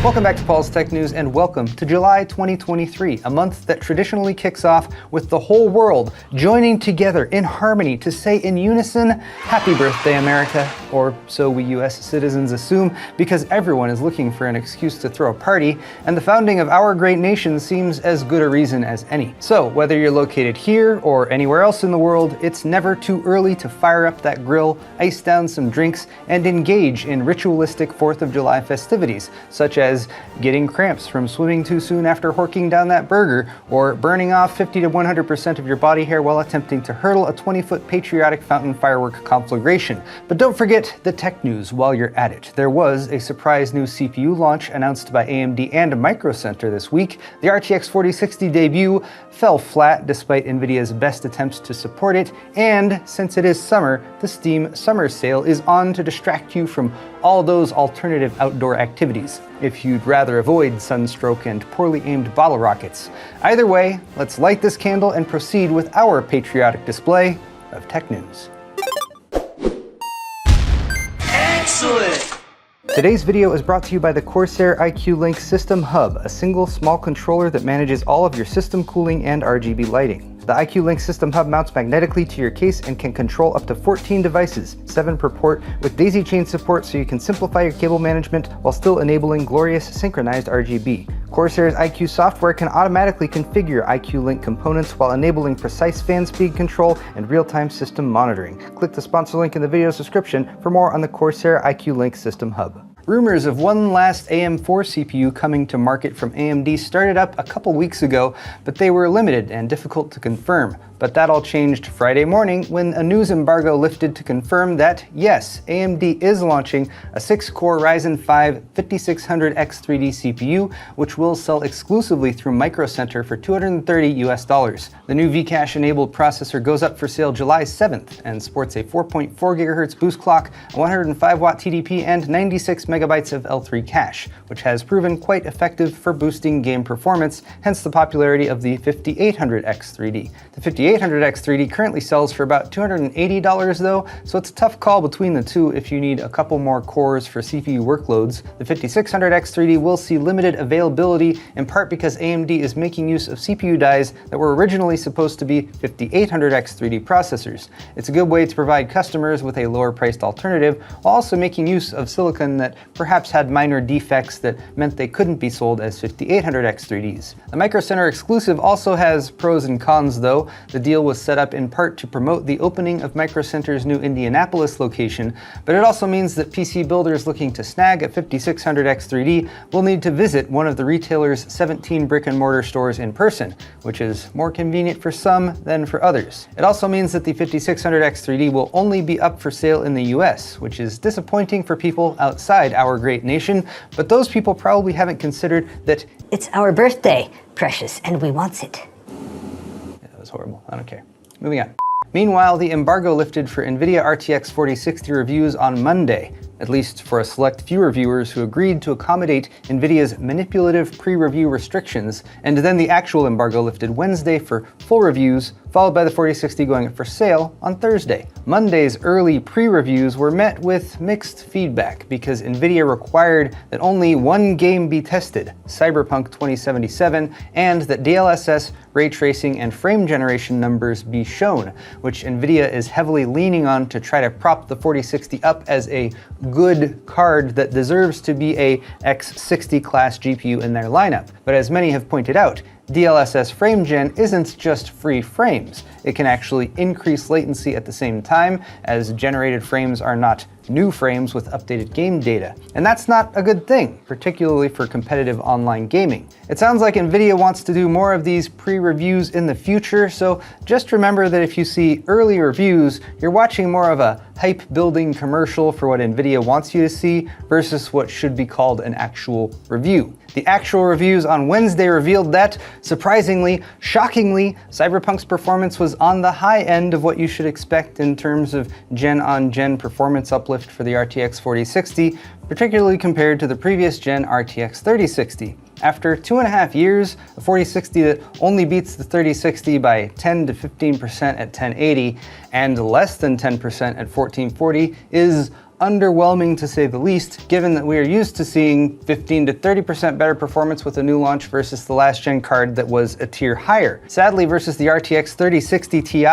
Welcome back to Paul's Tech News and welcome to July 2023, a month that traditionally kicks off with the whole world joining together in harmony to say in unison, Happy Birthday America, or so we US citizens assume, because everyone is looking for an excuse to throw a party, and the founding of our great nation seems as good a reason as any. So whether you're located here or anywhere else in the world, it's never too early to fire up that grill, ice down some drinks, and engage in ritualistic 4th of July festivities, such as getting cramps from swimming too soon after horking down that burger, or burning off 50 to 100% of your body hair while attempting to hurdle a 20-foot patriotic fountain firework conflagration. But don't forget the tech news while you're at it. There was a surprise new CPU launch announced by AMD and Micro Center this week. The RTX 4060 debut fell flat despite Nvidia's best attempts to support it, and since it is summer, the Steam Summer Sale is on to distract you from all those alternative outdoor activities, if you'd rather avoid sunstroke and poorly aimed bottle rockets. Either way, let's light this candle and proceed with our patriotic display of tech news. Excellent! Today's video is brought to you by the Corsair iQ Link System Hub, a single small controller that manages all of your system cooling and RGB lighting. The iQ Link System Hub mounts magnetically to your case and can control up to 14 devices, 7 per port, with daisy chain support so you can simplify your cable management while still enabling glorious synchronized RGB. Corsair's iQ software can automatically configure iQ Link components while enabling precise fan speed control and real-time system monitoring. Click the sponsor link in the video's description for more on the Corsair iQ Link System Hub. Rumors of one last AM4 CPU coming to market from AMD started up a couple weeks ago, but they were limited and difficult to confirm. But that all changed Friday morning when a news embargo lifted to confirm that, yes, AMD is launching a 6-core Ryzen 5 5600X3D CPU, which will sell exclusively through Micro Center for $230 US. The new Vcache-enabled processor goes up for sale July 7th and sports a 4.4 GHz boost clock, a 105 watt TDP, and 96 megabytes of L3 cache, which has proven quite effective for boosting game performance, hence the popularity of the 5800X3D. The 5800X3D currently sells for about $280 though, so it's a tough call between the two if you need a couple more cores for CPU workloads. The 5600X3D will see limited availability, in part because AMD is making use of CPU dies that were originally supposed to be 5800X3D processors. It's a good way to provide customers with a lower priced alternative, while also making use of silicon that perhaps had minor defects that meant they couldn't be sold as 5800X3Ds. The Micro Center exclusive also has pros and cons though. The deal was set up in part to promote the opening of Micro Center's new Indianapolis location, but it also means that PC builders looking to snag a 5600X3D will need to visit one of the retailer's 17 brick-and-mortar stores in person, which is more convenient for some than for others. It also means that the 5600X3D will only be up for sale in the US, which is disappointing for people outside our great nation, but those people probably haven't considered that it's our birthday, precious, and we wants it. That was horrible. I don't care. Moving on. Meanwhile, the embargo lifted for NVIDIA RTX 4060 reviews on Monday, at least for a select few reviewers who agreed to accommodate NVIDIA's manipulative pre-review restrictions, and then the actual embargo lifted Wednesday for full reviews, followed by the 4060 going up for sale on Thursday. Monday's early pre-reviews were met with mixed feedback because NVIDIA required that only one game be tested, Cyberpunk 2077, and that DLSS, ray tracing, and frame generation numbers be shown, which NVIDIA is heavily leaning on to try to prop the 4060 up as a good card that deserves to be a X60 class GPU in their lineup. But as many have pointed out, DLSS frame gen isn't just free frames. It can actually increase latency at the same time, as generated frames are not new frames with updated game data. And that's not a good thing, particularly for competitive online gaming. It sounds like NVIDIA wants to do more of these pre-reviews in the future, so just remember that if you see early reviews, you're watching more of a hype-building commercial for what NVIDIA wants you to see versus what should be called an actual review. The actual reviews on Wednesday revealed that, surprisingly, shockingly, Cyberpunk's performance was on the high end of what you should expect in terms of gen-on-gen performance uplift for the RTX 4060, particularly compared to the previous gen RTX 3060. After 2.5 years, a 4060 that only beats the 3060 by 10 to 15% at 1080 and less than 10% at 1440 is underwhelming to say the least, given that we are used to seeing 15 to 30% better performance with a new launch versus the last gen card that was a tier higher. Sadly, versus the RTX 3060 Ti,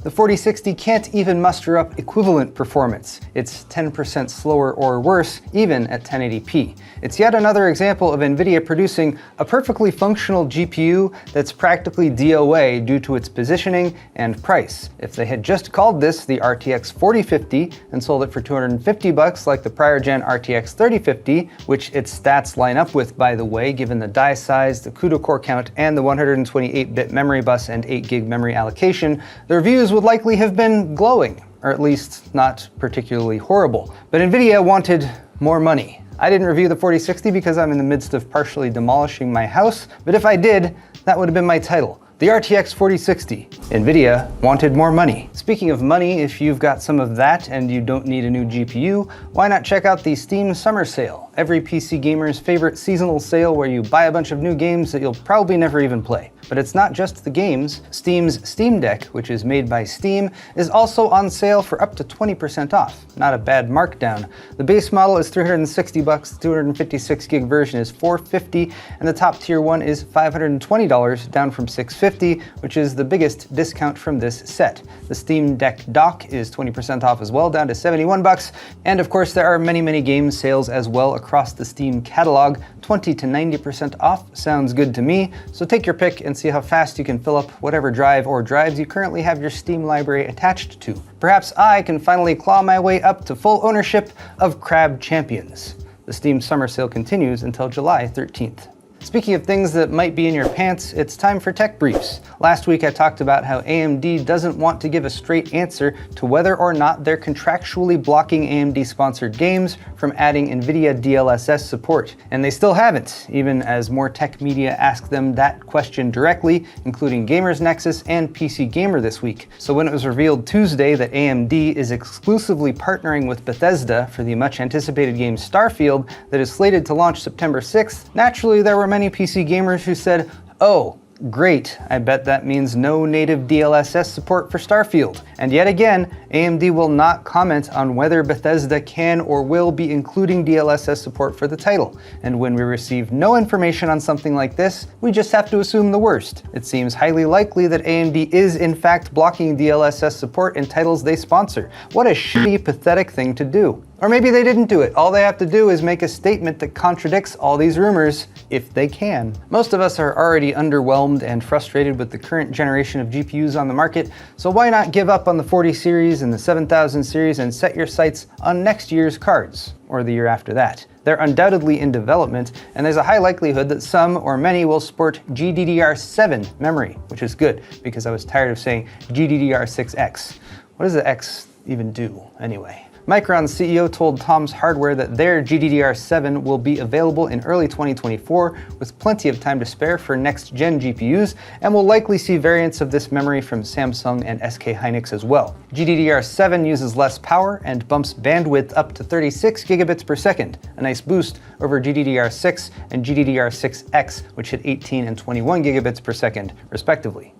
the 4060 can't even muster up equivalent performance. It's 10% slower or worse, even at 1080p. It's yet another example of Nvidia producing a perfectly functional GPU that's practically DOA due to its positioning and price. If they had just called this the RTX 4050 and sold it for $250 like the prior gen RTX 3050, which its stats line up with, by the way, given the die size, the CUDA core count, and the 128-bit memory bus and 8GB memory allocation, the reviews would likely have been glowing, or at least not particularly horrible. But Nvidia wanted more money. I didn't review the 4060 because I'm in the midst of partially demolishing my house, but if I did, that would have been my title. The RTX 4060. Nvidia wanted more money. Speaking of money, if you've got some of that and you don't need a new GPU, why not check out the Steam Summer Sale, every PC gamer's favorite seasonal sale where you buy a bunch of new games that you'll probably never even play. But it's not just the games. Steam's Steam Deck, which is made by Steam, is also on sale for up to 20% off. Not a bad markdown. The base model is $360, the 256GB version is $450, and the top tier one is $520, down from $650, which is the biggest discount from this set. The Steam Deck dock is 20% off as well, down to $71. And of course, there are many game sales as well across the Steam catalog. 20 to 90% off sounds good to me, so take your pick and see how fast you can fill up whatever drive or drives you currently have your Steam library attached to. Perhaps I can finally claw my way up to full ownership of Crab Champions. The Steam Summer Sale continues until July 13th. Speaking of things that might be in your pants, it's time for Tech Briefs. Last week I talked about how AMD doesn't want to give a straight answer to whether or not they're contractually blocking AMD-sponsored games from adding NVIDIA DLSS support. And they still haven't, even as more tech media ask them that question directly, including Gamers Nexus and PC Gamer this week. So when it was revealed Tuesday that AMD is exclusively partnering with Bethesda for the much-anticipated game Starfield that is slated to launch September 6th, naturally there were many PC gamers who said, "Oh, great, I bet that means no native DLSS support for Starfield." And yet again, AMD will not comment on whether Bethesda can or will be including DLSS support for the title. And when we receive no information on something like this, we just have to assume the worst. It seems highly likely that AMD is in fact blocking DLSS support in titles they sponsor. What a shitty, pathetic thing to do. Or maybe they didn't do it. All they have to do is make a statement that contradicts all these rumors, if they can. Most of us are already underwhelmed and frustrated with the current generation of GPUs on the market, so why not give up on the 40 series and the 7000 series and set your sights on next year's cards, or the year after that. They're undoubtedly in development, and there's a high likelihood that some or many will sport GDDR7 memory, which is good, because I was tired of saying GDDR6X. What does the X even do, anyway? Micron's CEO told Tom's Hardware that their GDDR7 will be available in early 2024 with plenty of time to spare for next-gen GPUs, and will likely see variants of this memory from Samsung and SK Hynix as well. GDDR7 uses less power and bumps bandwidth up to 36 gigabits per second, a nice boost over GDDR6 and GDDR6X, which hit 18 and 21 gigabits per second, respectively.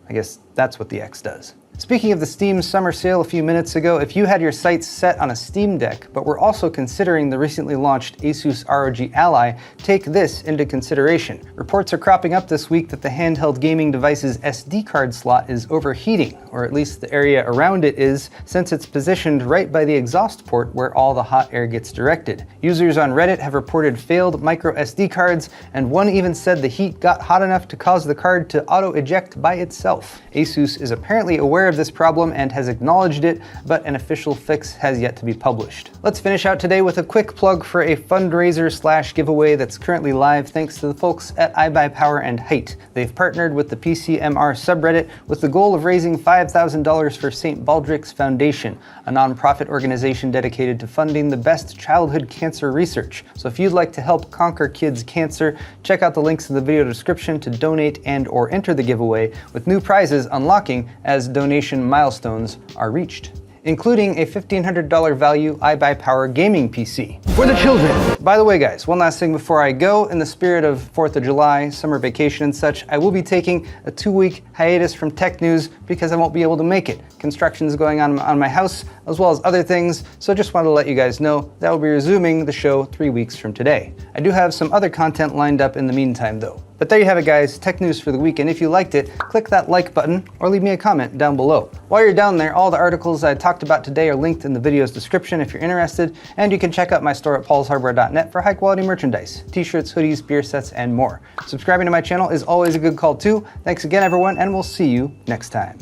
I guess that's what the X does. Speaking of the Steam Summer Sale a few minutes ago, if you had your sights set on a Steam Deck, but were also considering the recently launched Asus ROG Ally, take this into consideration. Reports are cropping up this week that the handheld gaming device's SD card slot is overheating, or at least the area around it is, since it's positioned right by the exhaust port where all the hot air gets directed. Users on Reddit have reported failed micro SD cards, and one even said the heat got hot enough to cause the card to auto-eject by itself. Asus is apparently aware of this problem and has acknowledged it, but an official fix has yet to be published. Let's finish out today with a quick plug for a fundraiser / giveaway that's currently live thanks to the folks at iBuyPower and HYTE. They've partnered with the PCMR subreddit with the goal of raising $5,000 for St. Baldrick's Foundation, a nonprofit organization dedicated to funding the best childhood cancer research. So if you'd like to help conquer kids' cancer, check out the links in the video description to donate and/or enter the giveaway, with new prizes unlocking as donation milestones are reached. including a $1,500 value iBuyPower gaming PC. For the children! By the way guys, one last thing before I go, in the spirit of 4th of July, summer vacation and such, I will be taking a 2-week hiatus from tech news because I won't be able to make it. Construction is going on my house, as well as other things, so just wanted to let you guys know that I'll be resuming the show 3 weeks from today. I do have some other content lined up in the meantime though. But there you have it guys, tech news for the week, and if you liked it, click that like button or leave me a comment down below. While you're down there, all the articles I talked about today are linked in the video's description if you're interested, and you can check out my store at paulshardware.net for high quality merchandise, t-shirts, hoodies, beer sets, and more. Subscribing to my channel is always a good call too. Thanks again everyone, and we'll see you next time.